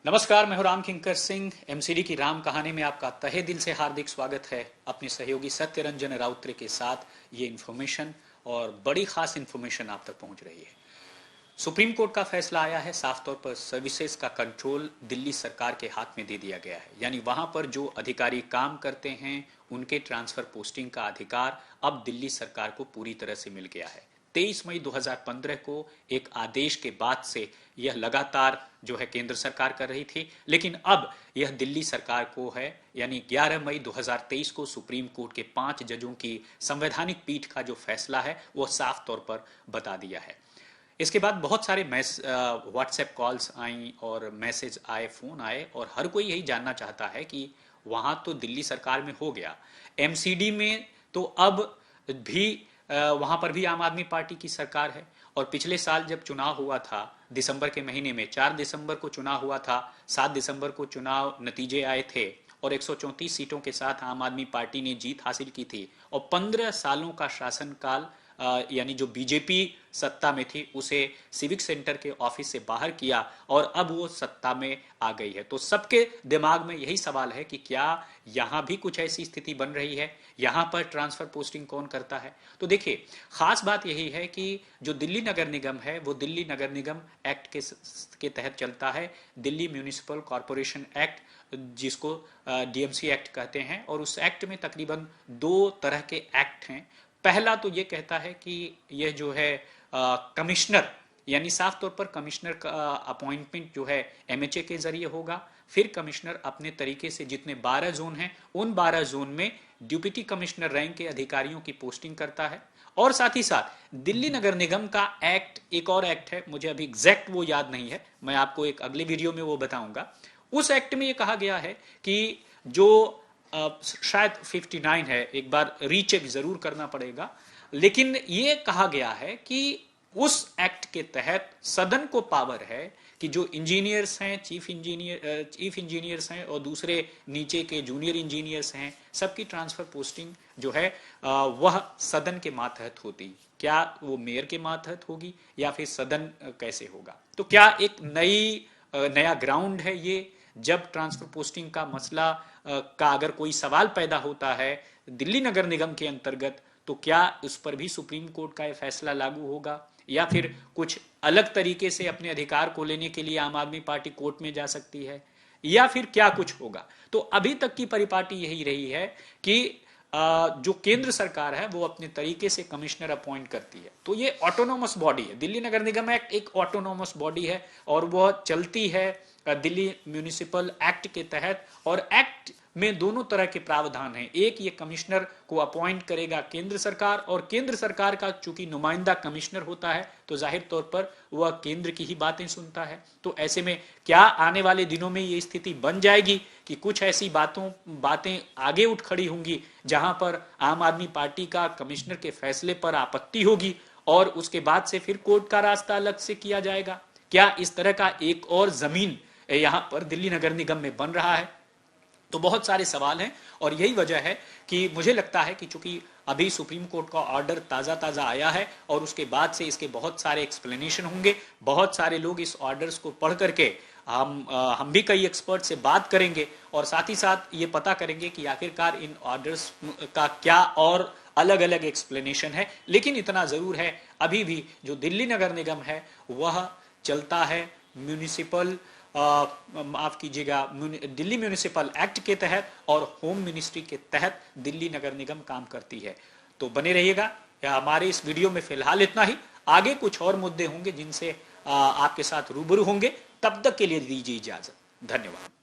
नमस्कार, मैं हूं राम किंकर सिंह। एमसीडी की राम कहानी में आपका तहे दिल से हार्दिक स्वागत है। अपने सहयोगी सत्यरंजन राउतरे के साथ ये इन्फॉर्मेशन और बड़ी खास इन्फॉर्मेशन आप तक पहुंच रही है। सुप्रीम कोर्ट का फैसला आया है। साफ तौर पर सर्विसेज का कंट्रोल दिल्ली सरकार के हाथ में दे दिया गया है, यानी वहां पर जो अधिकारी काम करते हैं उनके ट्रांसफर पोस्टिंग का अधिकार अब दिल्ली सरकार को पूरी तरह से मिल गया है। 23 मई 2015 को एक आदेश के बाद से यह लगातार जो है केंद्र सरकार कर रही थी, लेकिन अब यह दिल्ली सरकार को है, यानी 11 मई 2023 को सुप्रीम कोर्ट के 5 जजों की संवैधानिक पीठ का जो फैसला है वो साफ तौर पर बता दिया है। इसके बाद बहुत सारे व्हाट्सएप कॉल्स आई और मैसेज आए, फोन आए, और हर कोई यही जानना चाहता है कि वहां तो दिल्ली सरकार में हो गया, एमसीडी में तो अब भी वहां पर भी आम आदमी पार्टी की सरकार है। और पिछले साल जब चुनाव हुआ था दिसंबर के महीने में, 4 दिसंबर को चुनाव हुआ था, 7 दिसंबर को चुनाव नतीजे आए थे और 134 सीटों के साथ आम आदमी पार्टी ने जीत हासिल की थी और 15 सालों का शासनकाल यानी जो बीजेपी सत्ता में थी उसे सिविक सेंटर के ऑफिस से बाहर किया और अब वो सत्ता में आ गई है। तो सबके दिमाग में यही सवाल है कि क्या यहां भी कुछ ऐसी स्थिति बन रही है, यहां पर ट्रांसफर पोस्टिंग कौन करता है। तो देखिए, खास बात यही है कि जो दिल्ली नगर निगम है वो दिल्ली नगर निगम एक्ट के तहत चलता है, दिल्ली म्यूनिसिपल कॉरपोरेशन एक्ट, जिसको डीएमसी एक्ट कहते हैं। और उस एक्ट में तकरीबन 2 तरह के एक्ट हैं। पहला तो ये कहता है कि यह जो है कमिश्नर, यानी साफ तौर पर कमिश्नर का अपॉइंटमेंट जो है एमएचए के जरिए होगा। फिर कमिश्नर अपने तरीके से जितने 12 जोन हैं उन 12 जोन में डिप्टी कमिश्नर रैंक के अधिकारियों की पोस्टिंग करता है। और साथ ही साथ दिल्ली नगर निगम का एक्ट, एक और एक्ट है, मुझे अभी एग्जैक्ट वो याद नहीं है, मैं आपको एक अगले वीडियो में वो बताऊंगा। उस एक्ट में ये कहा गया है कि जो शायद 59 है, एक बार रीचेक जरूर करना पड़ेगा, लेकिन ये कहा गया है कि उस एक्ट के तहत सदन को पावर है कि जो इंजीनियर्स हैं, चीफ इंजीनियर्स हैं और दूसरे नीचे के जूनियर इंजीनियर्स हैं, सबकी ट्रांसफर पोस्टिंग जो है वह सदन के मातहत होती। क्या वो मेयर के मातहत होगी या फिर सदन कैसे होगा। तो क्या एक नया ग्राउंड है ये, जब ट्रांसफर पोस्टिंग का मसला का अगर कोई सवाल पैदा होता है दिल्ली नगर निगम के अंतर्गत, तो क्या उस पर भी सुप्रीम कोर्ट का यह फैसला लागू होगा या फिर कुछ अलग तरीके से अपने अधिकार को लेने के लिए आम आदमी पार्टी कोर्ट में जा सकती है, या फिर क्या कुछ होगा। तो अभी तक की परिपाटी यही रही है कि जो केंद्र सरकार है वो अपने तरीके से कमिश्नर अपॉइंट करती है। तो ये ऑटोनोमस बॉडी है, दिल्ली नगर निगम एक्ट एक ऑटोनोमस बॉडी है और वह चलती है दिल्ली म्यूनिसिपल एक्ट के तहत। और एक्ट में दोनों तरह के प्रावधान हैं। एक, ये कमिश्नर को अपॉइंट करेगा केंद्र सरकार, और केंद्र सरकार का चूंकि नुमाइंदा कमिश्नर होता है तो जाहिर तौर पर वह केंद्र की ही बातें सुनता है। तो ऐसे में क्या आने वाले दिनों में ये स्थिति बन जाएगी कि कुछ ऐसी बातें आगे उठ खड़ी होंगी जहां पर आम आदमी पार्टी का कमिश्नर के फैसले पर आपत्ति होगी और उसके बाद से फिर कोर्ट का रास्ता अलग से किया जाएगा। क्या इस तरह का एक और जमीन यहां पर दिल्ली नगर निगम में बन रहा है। तो बहुत सारे सवाल हैं और यही वजह है कि मुझे लगता है कि चूंकि अभी सुप्रीम कोर्ट का ऑर्डर ताज़ा आया है और उसके बाद से इसके बहुत सारे एक्सप्लेनेशन होंगे, बहुत सारे लोग इस ऑर्डर्स को पढ़ करके हम भी कई एक्सपर्ट से बात करेंगे और साथ ही साथ ये पता करेंगे कि आखिरकार इन ऑर्डर्स का क्या और अलग अलग एक्सप्लेनेशन है। लेकिन इतना जरूर है, अभी भी जो दिल्ली नगर निगम है वह चलता है म्यूनिसिपल माफ कीजिएगा दिल्ली म्यूनिसिपल एक्ट के तहत और होम मिनिस्ट्री के तहत दिल्ली नगर निगम काम करती है। तो बने रहिएगा। हमारे इस वीडियो में फिलहाल इतना ही। आगे कुछ और मुद्दे होंगे जिनसे आपके साथ रूबरू होंगे। तब तक के लिए दीजिए इजाजत। धन्यवाद।